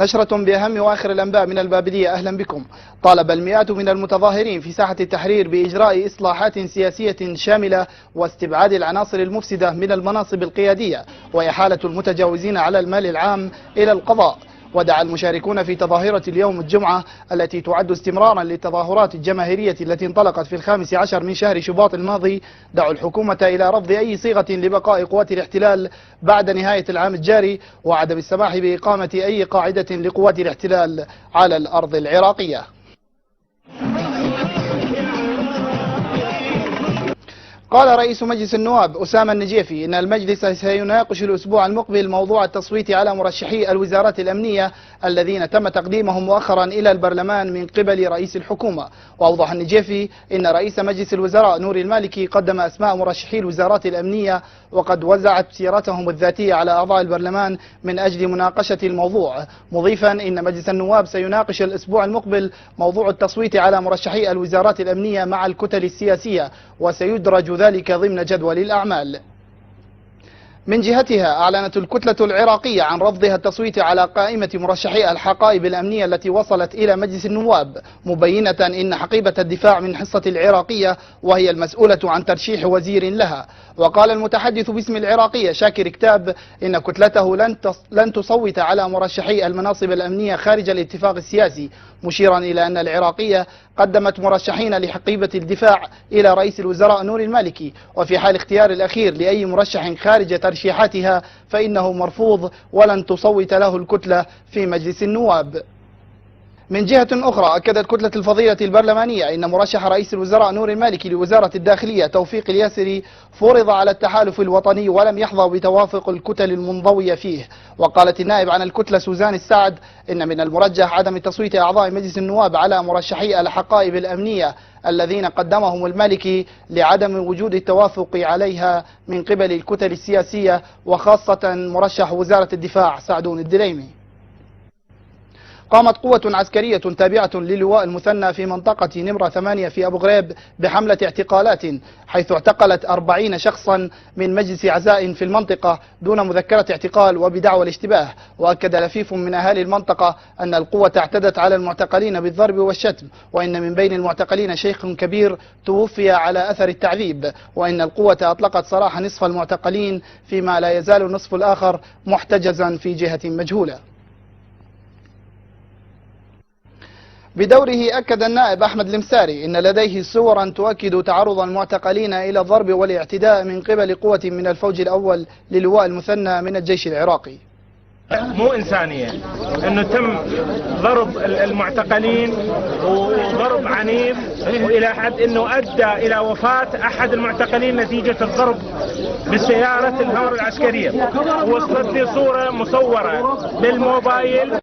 نشرة بأهم وآخر الأنباء من البابلية، أهلا بكم. طالب المئات من المتظاهرين في ساحة التحرير بإجراء إصلاحات سياسية شاملة واستبعاد العناصر المفسدة من المناصب القيادية وإحالة المتجاوزين على المال العام إلى القضاء. ودعا المشاركون في تظاهرة اليوم الجمعة التي تعد استمرارا للتظاهرات الجماهيرية التي انطلقت في 15 من شهر شباط الماضي، دعوا الحكومة إلى رفض أي صيغة لبقاء قوات الاحتلال بعد نهاية العام الجاري، وعدم السماح بإقامة أي قاعدة لقوات الاحتلال على الأرض العراقية. قال رئيس مجلس النواب أسامة النجيفي إن المجلس سيناقش الأسبوع المقبل موضوع التصويت على مرشحي الوزارات الأمنية الذين تم تقديمهم مؤخرا إلى البرلمان من قبل رئيس الحكومة. وأوضح النجيفي إن رئيس مجلس الوزراء نور المالكي قدم أسماء مرشحي الوزارات الأمنية وقد وزعت سيرتهم الذاتية على أعضاء البرلمان من أجل مناقشة الموضوع، مضيفا إن مجلس النواب سيناقش الأسبوع المقبل موضوع التصويت على مرشحي الوزارات الأمنية مع الكتل السياسية، وسيدرج ذلك ضمن جدول الأعمال. من جهتها أعلنت الكتلة العراقية عن رفضها التصويت على قائمة مرشحي الحقائب الأمنية التي وصلت إلى مجلس النواب، مبينة إن حقيبة الدفاع من حصة العراقية وهي المسؤولة عن ترشيح وزير لها. وقال المتحدث باسم العراقية شاكر كتاب إن كتلته لن تصوت على مرشحي المناصب الأمنية خارج الاتفاق السياسي، مشيرا إلى أن العراقية قدمت مرشحين لحقيبة الدفاع إلى رئيس الوزراء نور المالكي، وفي حال اختيار الأخير لأي مرشح خارج ترشيحاتها فإنه مرفوض ولن تصوت له الكتلة في مجلس النواب. من جهة أخرى أكدت كتلة الفضيلة البرلمانية إن مرشح رئيس الوزراء نور المالكي لوزارة الداخلية توفيق الياسري فرض على التحالف الوطني ولم يحظى بتوافق الكتل المنضوية فيه. وقالت النائب عن الكتلة سوزان السعد إن من المرجح عدم تصويت أعضاء مجلس النواب على مرشحي الحقائب الأمنية الذين قدمهم المالكي لعدم وجود التوافق عليها من قبل الكتل السياسية، وخاصة مرشح وزارة الدفاع سعدون الدليمي. قامت قوة عسكرية تابعة للواء المثنى في منطقة نمرة 8 في أبو غريب بحملة اعتقالات، حيث اعتقلت 40 شخصا من مجلس عزاء في المنطقة دون مذكرة اعتقال وبدعوى الاشتباه. وأكد لفيف من أهالي المنطقة أن القوة اعتدت على المعتقلين بالضرب والشتم، وإن من بين المعتقلين شيخ كبير توفي على أثر التعذيب، وإن القوة أطلقت سراح نصف المعتقلين فيما لا يزال النصف الآخر محتجزا في جهة مجهولة. بدوره أكد النائب أحمد المساري إن لديه صورا تؤكد تعرض المعتقلين إلى الضرب والاعتداء من قبل قوة من الفوج الأول للواء المثنى من الجيش العراقي. مو إنسانية أنه تم ضرب المعتقلين وضرب عنيف، وإلى حد أنه أدى إلى وفاة أحد المعتقلين نتيجة الضرب بالسيارة الهور العسكرية. وصلت لي صورة مصورة بالموبايل